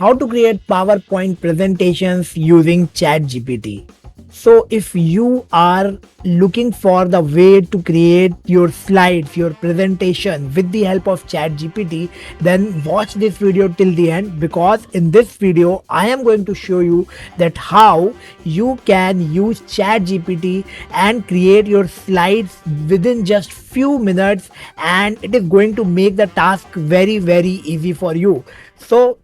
How to create PowerPoint presentations using ChatGPT. So if you are looking for the way to create your slides, your presentation with the help of ChatGPT, then watch this video till the end, because in this video I am going to show you that how you can use ChatGPT and create your slides within just few minutes, and it is going to make the task very easy for you. So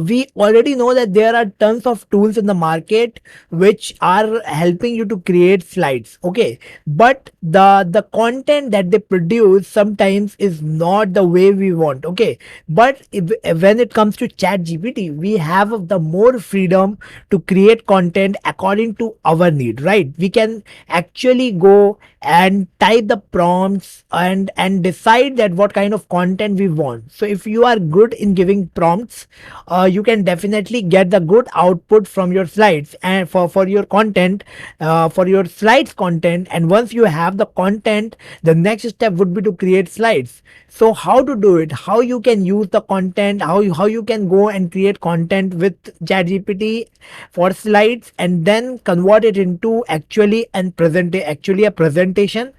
we already know that there are tons of tools in the market which are helping you to create slides, okay, but the content that they produce sometimes is not the way we want, okay. But when it comes to chat gpt, we have the more freedom to create content according to our need, right? We can actually go and type the prompts and decide that what kind of content we want. So if you are good in giving prompts, you can definitely get the good output from your slides and for your content, for your slides content. And once you have the content, the next step would be to create slides. So how to do it, how you can use the content, how you can go and create content with ChatGPT for slides and then convert it into actually a presentation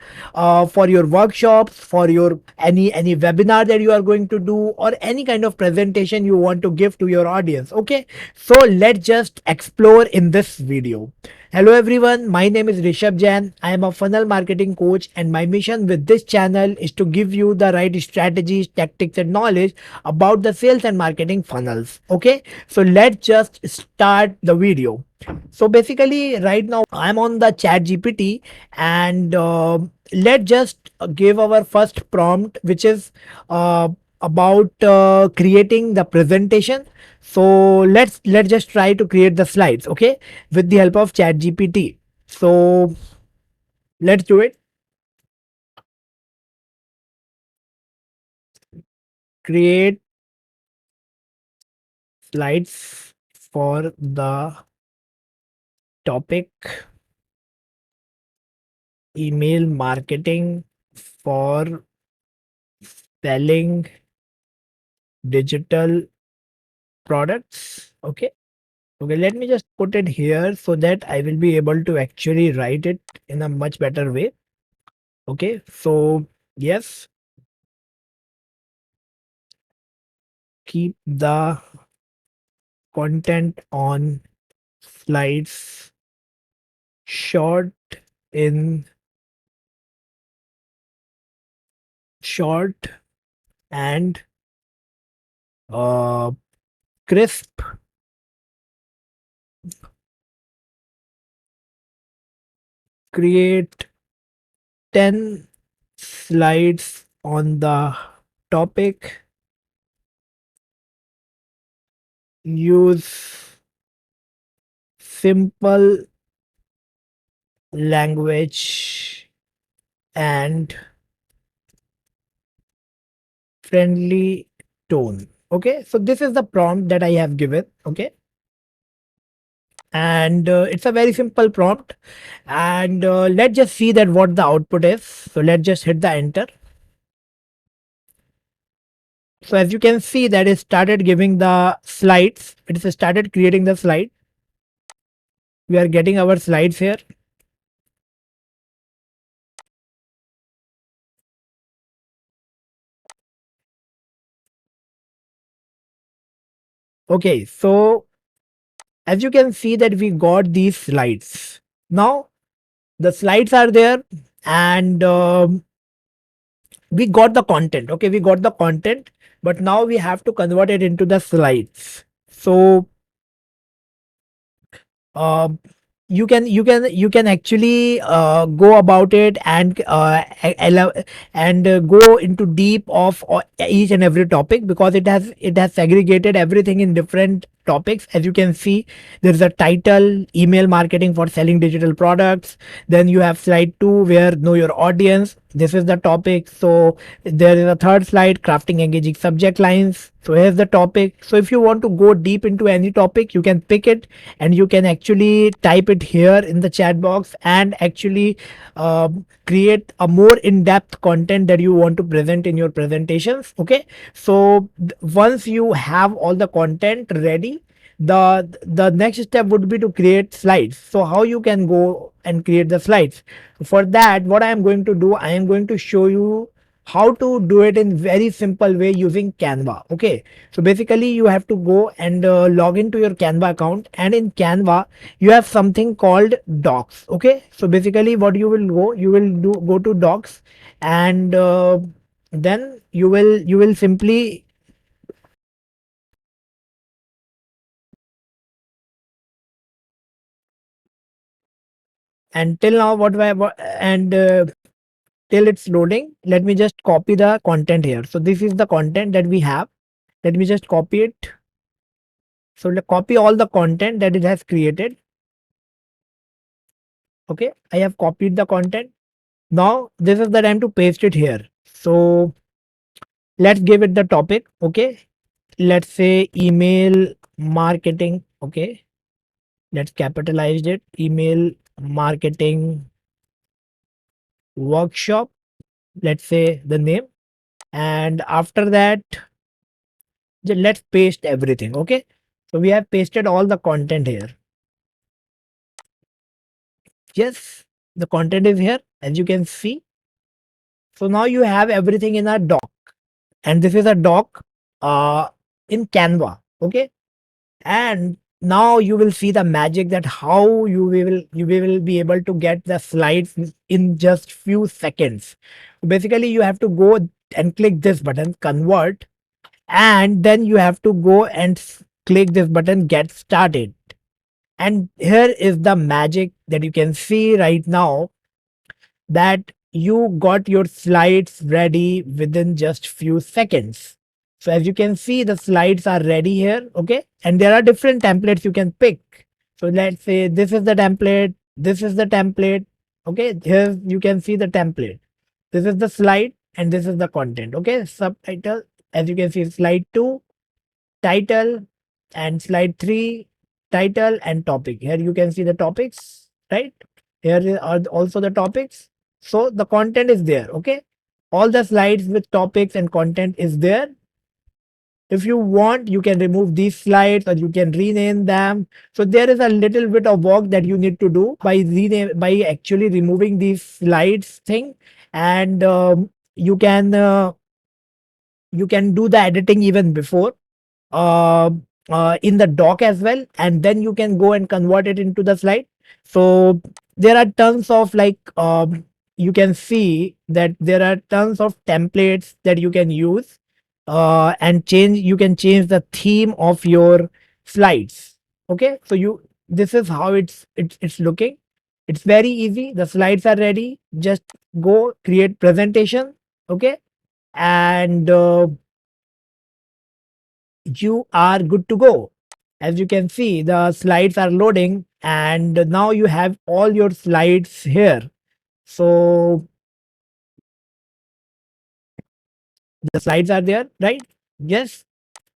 for your workshops, for your any webinar that you are going to do, or any kind of presentation you want to give to your audience, okay. So let's just explore in this video. Hello everyone, my name is Rishabh Jain. I am a funnel marketing coach, and my mission with this channel is to give you the right strategies, tactics, and knowledge about the sales and marketing funnels. Okay, so let's just start the video. So basically, right now I'm on the Chat GPT, and let's just give our first prompt, which is about creating the presentation. So let's just try to create the slides, okay, with the help of chat gpt. So let's do it. Create slides for the topic email marketing for selling digital products, okay. Okay, let me just put it here so that I will be able to actually write it in a much better way. Okay, so yes, keep the content on slides short in short and uh, crisp. Create 10 slides on the topic. Use simple language and friendly tone. Okay, so this is the prompt that I have given. Okay, and it's a very simple prompt, and let's just see that what the output is. So let's just hit the enter. So as you can see that it started giving the slides, it is started creating the slide. We are getting our slides here. Okay, so as you can see that we got these slides. Now the slides are there, and we got the content. Okay, we got the content, but now we have to convert it into the slides. So uh, you can actually go about it and go into deep of each and every topic, because it has segregated everything in different topics. As you can see, there's a title, email marketing for selling digital products. Then you have slide 2 where know your audience. This is the topic. So there is a third slide, crafting engaging subject lines. So here's the topic. So if you want to go deep into any topic, you can pick it and you can actually type it here in the chat box and actually create a more in-depth content that you want to present in your presentations. Okay, so once you have all the content ready, the next step would be to create slides. So how you can go and create the slides? For that, what I am going to do, I am going to show you how to do it in very simple way using Canva. Okay, so basically you have to go and log into your Canva account, and in Canva you have something called docs. Okay, so basically what you will do, go to docs, and then you will simply, and till now and till it's loading, let me just copy the content here. So this is the content that we have. Let me just copy it. So copy all the content that it has created. Okay, I have copied the content. Now this is the time to paste it here. So let's give it the topic. Okay, let's say email marketing. Okay, let's capitalize it, email marketing workshop. Let's say the name, and after that let's paste everything. Okay, so we have pasted all the content here. Yes, the content is here, as you can see. So now you have everything in a doc, and this is a doc in Canva. Okay, and now you will see the magic that how you will be able to get the slides in just few seconds. Basically you have to go and click this button, convert, and then you have to go and click this button, get started. And here is the magic that you can see right now, that you got your slides ready within just few seconds. So as you can see, the slides are ready here. Okay, and there are different templates you can pick. So let's say this is the template, this is the template. Okay, here you can see the template. This is the slide and this is the content. Okay, subtitle, as you can see, slide 2 title, and slide 3 title and topic. Here you can see the topics, right? Here are also the topics. So the content is there. Okay, all the slides with topics and content is there. If you want, you can remove these slides or you can rename them. So there is a little bit of work that you need to do by by actually removing these slides thing, and you can do the editing even before uh, in the doc as well, and then you can go and convert it into the slide. So there are tons of you can see that there are tons of templates that you can use, and change you can change the theme of your slides. Okay, so you this is how it's looking. It's very easy. The slides are ready. Just go create presentation. Okay, and you are good to go. As you can see, the slides are loading, and now you have all your slides here. So the slides are there, right? Yes.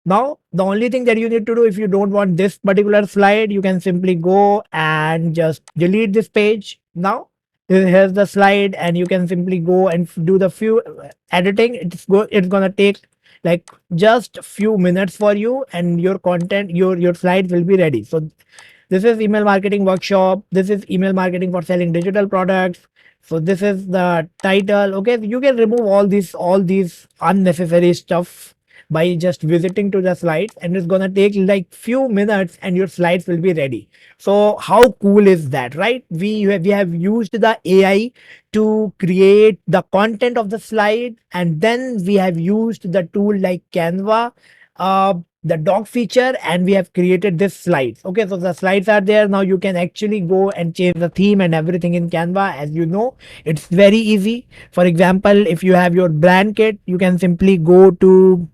Now, the only thing that you need to do, if you don't want this particular slide, you can simply go and just delete this page. Now, here's the slide, and you can simply go and do the few editing. It's gonna take like just a few minutes for you, and your content, your slides will be ready. So this is email marketing workshop. This is email marketing for selling digital products. So this is the title. Okay, you can remove all these unnecessary stuff by just visiting to the slides, and it's gonna take like few minutes and your slides will be ready. So how cool is that, right? We have used the AI to create the content of the slide, and then we have used the tool like Canva, the doc feature, and we have created this slides. Okay, so the slides are there. Now you can actually go and change the theme and everything in Canva. As you know, it's very easy. For example, if you have your brand kit, you can simply go to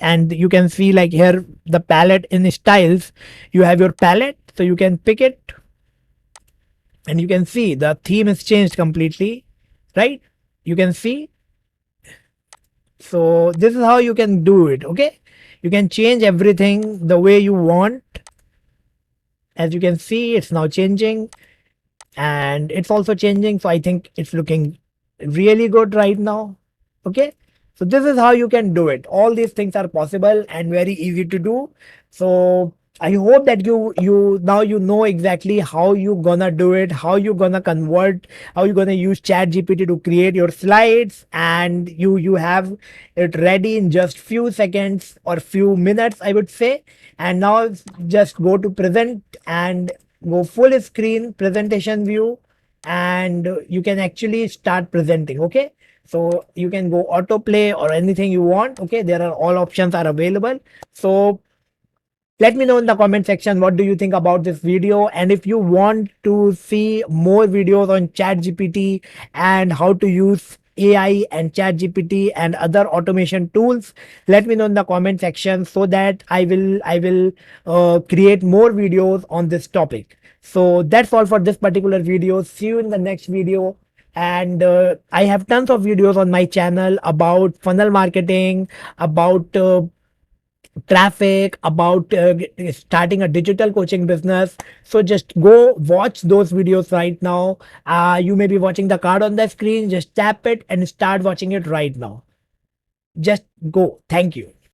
and you can see like here the palette in styles. You have your palette, so you can pick it, and you can see the theme is changed completely, right? You can see. So this is how you can do it. Okay, you can change everything the way you want. As you can see, it's now changing, and it's also changing, so I think it's looking really good right now. Okay, so this is how you can do it. All these things are possible and very easy to do. So I hope that you now you know exactly how you gonna do it, how you gonna convert, how you gonna use chat gpt to create your slides, and you have it ready in just few seconds or few minutes, I would say. And now just go to present and go full screen presentation view, and you can actually start presenting. Okay, so you can go autoplay or anything you want. Okay, there are all options are available. So let me know in the comment section what do you think about this video, and if you want to see more videos on ChatGPT and how to use AI and ChatGPT and other automation tools, let me know in the comment section so that I will create more videos on this topic. So that's all for this particular video. See you in the next video. And I have tons of videos on my channel about funnel marketing, about traffic, about starting a digital coaching business. So just go watch those videos right now. You may be watching the card on the screen. Just tap it and start watching it right now. Just go. Thank you.